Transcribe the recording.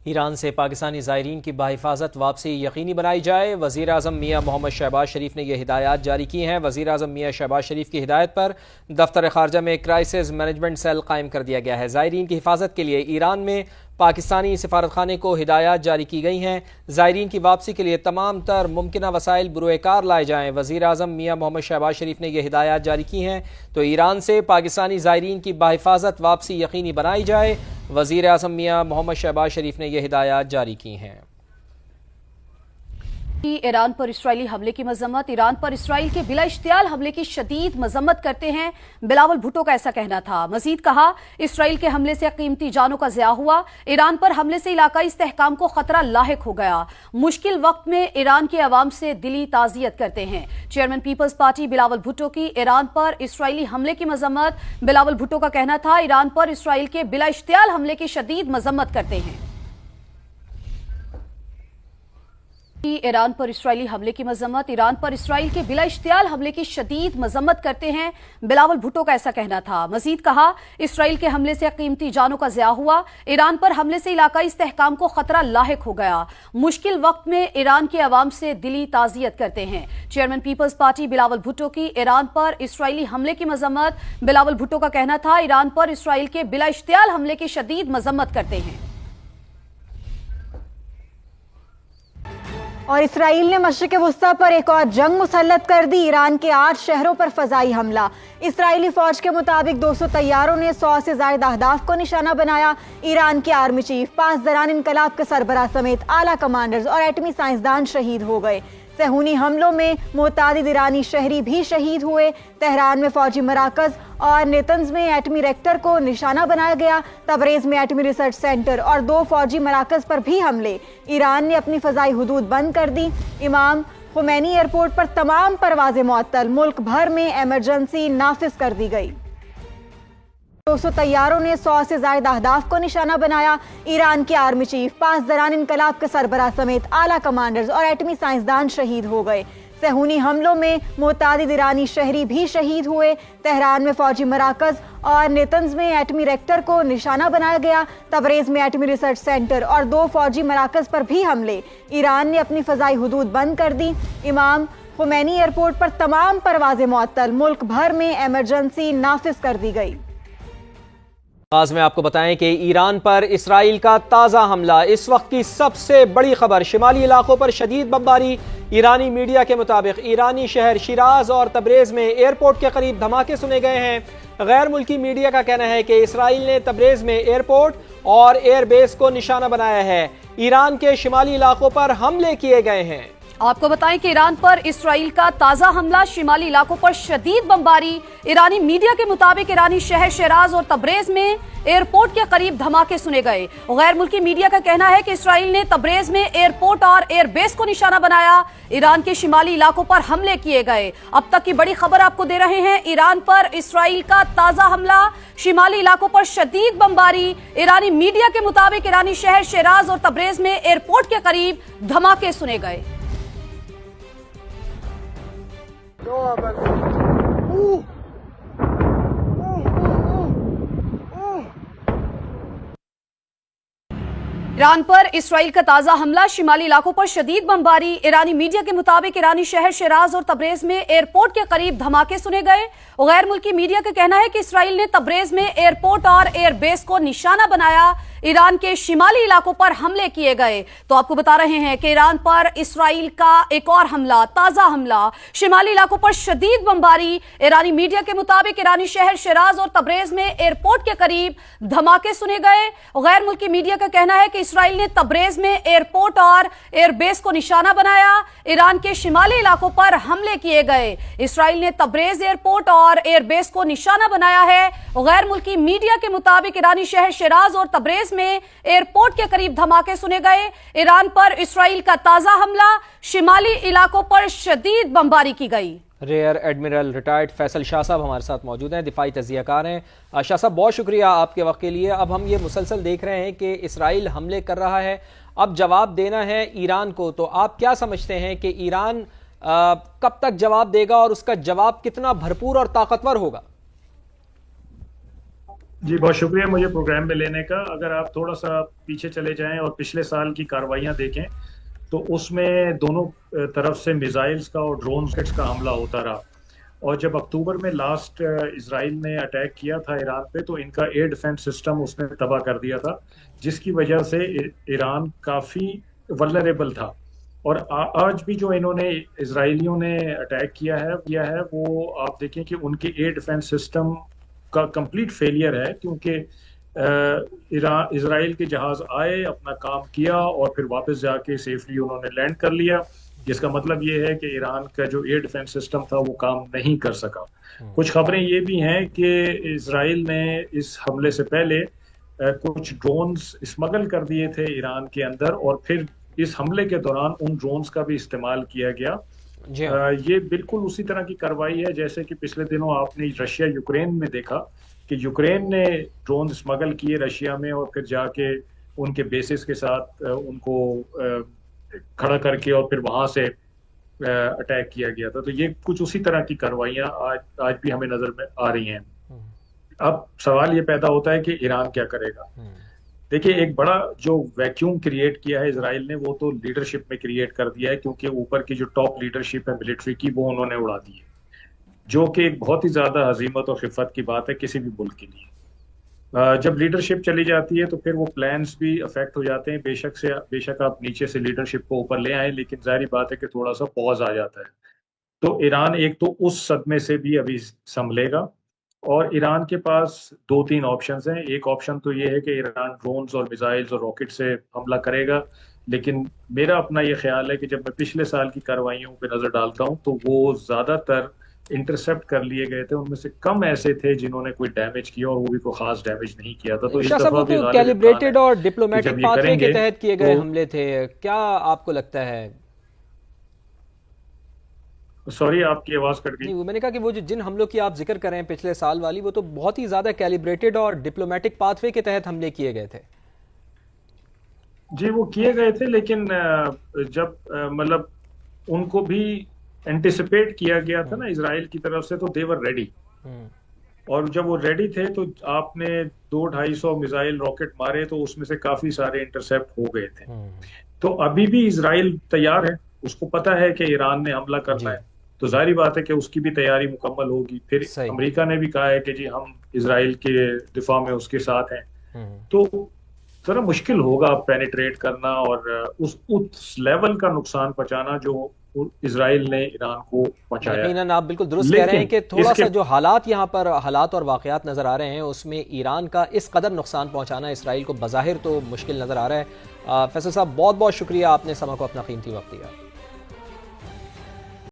Iran से पाकिस्तानी ज़ायरीन की बाहिफाजत वापसी यकीनी बनाई जाए। वज़ीर आज़म मियाँ मोहम्मद शहबाज शरीफ ने यह हिदायत जारी की हैं। वज़ीर आज़म मियाँ शहबाज शरीफ की हिदायत पर दफ्तर ख़ारजा में क्राइसिस मैनेजमेंट सेल कायम कर दिया गया है। ज़ायरीन की हिफाजत के लिए ईरान में पाकिस्तानी सिफारतखाने को हिदायत जारी की गई हैं। ज़ायरीन की वापसी के लिए तमाम तर मुमकिना वसाइल बुरुएकार लाए जाएँ। वज़ीर आज़म मियाँ मोहम्मद शहबाज शरीफ ने यह हिदायत जारी की हैं तो ईरान से पाकिस्तानी ज़ायरीन की बाहिफाजत वापसी यकीनी बनाई जाए। वज़ीर आज़म मियाँ मोहम्मद शहबाज शरीफ ने यह हिदायत जारी की हैं। ईरान पर इसराइली हमले की मजम्मत। ईरान पर इसराइल के बिला इश्तियाल हमले की शदीद मजम्मत करते हैं। बिलावल भुट्टो का ऐसा कहना था। मजीद कहा, इसराइल के हमले से कीमती जानों का ज़िया हुआ। ईरान पर हमले से इलाकाई इस्तेहकाम को खतरा लाहिक हो गया। मुश्किल वक्त में ईरान के अवाम से दिली ताज़ियत करते हैं। चेयरमैन पीपल्स पार्टी बिलावल भुट्टो की ईरान पर इसराइली हमले की मजम्मत। बिलावल भुट्टो का कहना था, ईरान पर इसराइल के बिला इश्तियाल हमले की शदीद मजम्मत करते हैं। ईरान पर इसराइली हमले की मजम्मत। ईरान पर इसराइल के बिला इश्तियाल हमले की शदीद मजम्मत करते हैं। बिलावल भुट्टो का ऐसा कहना था। मजीद कहा, इसराइल के हमले से कीमती जानों का ज़िया हुआ। ईरान पर हमले से इलाकाई इस्तेहकाम को खतरा लाहिक हो गया। मुश्किल वक्त में ईरान के अवाम से दिली ताज़ियत करते हैं। चेयरमैन पीपल्स पार्टी बिलावल भुट्टो की ईरान पर इसराइली हमले की मजम्मत। बिलावल भुट्टो का कहना था, ईरान पर इसराइल के बिला इश्तियाल हमले की शदीद मजम्मत करते हैं। और इसराइल ने मशरिक़ वुस्ता पर एक और जंग मुसल्लत कर दी। ईरान के 8 शहरों पर फ़ज़ाई हमला। इसराइली फ़ौज के मुताबिक 200 तैयारों ने 100 से ज़ायद अहदाफ को निशाना बनाया। ईरान के आर्मी चीफ, 5 दरान इनकलाब के सरबराह समेत आला कमांडर्स और एटमी साइंसदान शहीद हो गए। सहूनी हमलों में मुतादिद ईरानी शहरी भी शहीद हुए। तेहरान में फ़ौजी मराकज़ और नेतन्ज में एटमी रिएक्टर को निशाना बनाया गया। तबरेज़ में एटमी रिसर्च सेंटर और 2 फ़ौजी मराकज़ पर भी हमले। ईरान ने अपनी फ़ज़ाई हुदूद बंद कर दी। इमाम खुमैनी एयरपोर्ट पर तमाम परवाज़ें मुअत्तल। मुल्क भर में एमरजेंसी नाफिज कर दी गई। 200 तैयारों ने 100 से ज़ायद अहदाफ को निशाना बनाया। ईरान के आर्मी चीफ, 5 दरान इनकलाब के सरबराह समेत आला कमांडर्स और एटमी साइंसदान शहीद हो गए। सहूनी हमलों में मुतादिद ईरानी शहरी भी शहीद हुए। तेहरान में फ़ौजी मराकज़ और नेतन्ज में एटमी रिएक्टर को निशाना बनाया गया। तबरेज़ में एटमी रिसर्च सेंटर और 2 फ़ौजी मराकज़ पर भी हमले। ईरान ने अपनी फ़ज़ाई हुदूद बंद कर दी। इमाम खुमैनी एयरपोर्ट पर तमाम परवाज़ें मुअत्तल। मुल्क भर में एमरजेंसी नाफिज कर दी गई। आगाज़ में आपको बताएं कि ईरान पर इसराइल का ताज़ा हमला। इस वक्त की सबसे बड़ी खबर, शिमाली इलाकों पर शदीद बमबारी। ईरानी मीडिया के मुताबिक ईरानी शहर शिराज और तबरेज़ में एयरपोर्ट के करीब धमाके सुने गए हैं। गैर मुल्की मीडिया का कहना है कि इसराइल ने तबरेज़ में एयरपोर्ट और एयरबेस को निशाना बनाया है। ईरान के शिमाली इलाकों पर हमले किए गए हैं। आपको बताएं कि ईरान पर इसराइल का ताजा हमला, शिमाली इलाकों पर शदीद बमबारी। ईरानी मीडिया के मुताबिक ईरानी शहर शिराज और तबरेज़ में एयरपोर्ट के करीब धमाके सुने गए। गैर मुल्की मीडिया का कहना है कि इसराइल ने तबरेज़ में एयरपोर्ट और एयरबेस को निशाना बनाया। ईरान के शिमाली इलाकों पर हमले किए गए। अब तक की बड़ी खबर आपको दे रहे हैं। ईरान पर इसराइल का ताजा हमला, शिमाली इलाकों पर शदीद बमबारी। ईरानी मीडिया के मुताबिक ईरानी शहर शिराज और तबरेज़ में एयरपोर्ट के करीब धमाके सुने गए। ईरान पर इसराइल का ताजा हमला, शिमाली इलाकों पर शदीद बमबारी। ईरानी मीडिया के मुताबिक ईरानी शहर शिराज और तबरेज़ में एयरपोर्ट के करीब धमाके सुने गए। गैर मुल्की मीडिया का कहना है कि इसराइल ने तबरेज़ में एयरपोर्ट और एयरबेस को निशाना बनाया। ईरान के शिमाली इलाकों पर हमले किए गए। तो आपको बता रहे हैं कि ईरान पर इसराइल का एक और हमला, ताजा हमला, शिमाली इलाकों पर शदीद बमबारी। ईरानी मीडिया के मुताबिक ईरानी शहर शिराज और तबरेज़ में एयरपोर्ट के करीब धमाके सुने गए। गैर मुल्की मीडिया का कहना है कि इसराइल ने तबरेज़ में एयरपोर्ट और एयरबेस को निशाना बनाया। ईरान के शिमाली इलाकों पर हमले किए गए। इसराइल ने तबरेज़ एयरपोर्ट और एयरबेस को निशाना बनाया है। गैर मुल्की मीडिया के मुताबिक ईरानी शहर शिराज और तबरेज़ में एयरपोर्ट के करीब धमाके सुने गए। ईरान पर इसराइल का ताजा हमला, शिमाली इलाकों पर शदीद बमबारी की गई। Rear admiral retired Faisal Shah साहब हमारे साथ मौजूद हैं, दिफाई तजियाकार हैं। शाह साहब, बहुत शुक्रिया आपके वक्त के लिए। अब हम ये मुसलसल देख रहे हैं कि इसराइल हमले कर रहा है, अब जवाब देना है ईरान को। तो आप क्या समझते हैं कि ईरान कब तक जवाब देगा और उसका जवाब कितना भरपूर और ताकतवर होगा? जी, बहुत शुक्रिया मुझे प्रोग्राम में लेने का। अगर आप थोड़ा सा पीछे चले जाएं और पिछले साल की कार्रवाइयां देखें तो उसमें दोनों तरफ से मिसाइल्स का और ड्रोन रॉकेट्स का हमला होता रहा। और जब अक्टूबर में लास्ट इसराइल ने अटैक किया था ईरान पे, तो इनका एयर डिफेंस सिस्टम उसने तबाह कर दिया था, जिसकी वजह से ईरान काफ़ी वल्नरेबल था। और आज भी जो इन्होंने इसराइलियों ने अटैक किया है वो आप देखें कि उनके एयर डिफेंस सिस्टम का कंप्लीट फेलियर है, क्योंकि इसराइल के जहाज आए, अपना काम किया और फिर वापस जाके सेफली उन्होंने लैंड कर लिया। जिसका मतलब ये है कि ईरान का जो एयर डिफेंस सिस्टम था वो काम नहीं कर सका। कुछ खबरें ये भी हैं कि इसराइल ने इस हमले से पहले कुछ ड्रोन्स स्मगल कर दिए थे ईरान के अंदर, और फिर इस हमले के दौरान उन ड्रोन्स का भी इस्तेमाल किया गया। ये बिल्कुल उसी तरह की कार्रवाई है जैसे कि पिछले दिनों आपने रशिया यूक्रेन में देखा कि यूक्रेन ने ड्रोन स्मगल किए रशिया में, और फिर जाके उनके बेसिस के साथ उनको खड़ा करके और फिर वहां से अटैक किया गया था। तो ये कुछ उसी तरह की कार्रवाइयां आज भी हमें नजर में आ रही हैं। अब सवाल ये पैदा होता है कि ईरान क्या करेगा। देखिए, एक बड़ा जो वैक्यूम क्रिएट किया है इसराइल ने, वो तो लीडरशिप में क्रिएट कर दिया है, क्योंकि ऊपर की जो टॉप लीडरशिप है मिलिट्री की, वो उन्होंने उड़ा दी है, जो कि एक बहुत ही ज्यादा हजीमत और खिफत की बात है किसी भी मुल्क के लिए। जब लीडरशिप चली जाती है तो फिर वो प्लान्स भी अफेक्ट हो जाते हैं। बेशक आप नीचे से लीडरशिप को ऊपर ले आए, लेकिन जाहिर बात है कि थोड़ा सा पॉज आ जाता है। तो ईरान एक तो उस सदमे से भी अभी संभलेगा, और ईरान के पास 2-3 ऑप्शंस हैं। एक ऑप्शन तो ये है कि ईरान ड्रोन्स और मिसाइल्स और रॉकेट से हमला करेगा, लेकिन मेरा अपना ये ख्याल है कि जब मैं पिछले साल की कार्रवाइयों पे नजर डालता हूँ तो वो ज्यादातर इंटरसेप्ट कर लिए गए थे। उनमें से कम ऐसे थे जिन्होंने कोई डैमेज किया, और वो भी कोई खास डैमेज नहीं किया था। तो इस दफा भी कैलिब्रेटेड और डिप्लोमेटिक पाथवे के तहत किए गए हमले थे, क्या आपको लगता है? सॉरी, आपकी आवाज कट गई। मैंने कहा कि वो जो जिन हमलों की आप जिक्र कर रहे हैं पिछले साल वाली, वो तो बहुत ही ज्यादा कैलिब्रेटेड और डिप्लोमेटिक पाथवे के तहत हमले किए गए थे। जी, वो किए गए थे, लेकिन जब मतलब उनको भी एंटिसिपेट किया गया था ना इजराइल की तरफ से, तो दे वर रेडी। और जब वो रेडी थे तो आपने 200-250 मिसाइल रॉकेट मारे, तो उसमें से काफी सारे इंटरसेप्ट हो गए थे। तो अभी भी इजराइल तैयार है, उसको पता है कि ईरान ने हमला करना है, तो जाहिर बात है कि उसकी भी तैयारी मुकम्मल होगी। फिर अमेरिका ने भी कहा है कि जी हम इजराइल के दिफा में उसके साथ हैं। तो जरा मुश्किल होगा पेनिट्रेट करना और उस लेवल का नुकसान पहुंचाना जो इजराइल ने ईरान को पहुंचाया। यकीनन आप बिल्कुल दुरुस्त कह रहे हैं कि थोड़ा सा जो यहाँ पर हालात और वाकयात नजर आ रहे हैं, उसमें ईरान का इस कदर नुकसान पहुंचाना इसराइल को बज़ाहिर तो मुश्किल नजर आ रहा है। फैसल साहब, बहुत बहुत शुक्रिया, आपने समय को अपना कीमती वक्त दिया।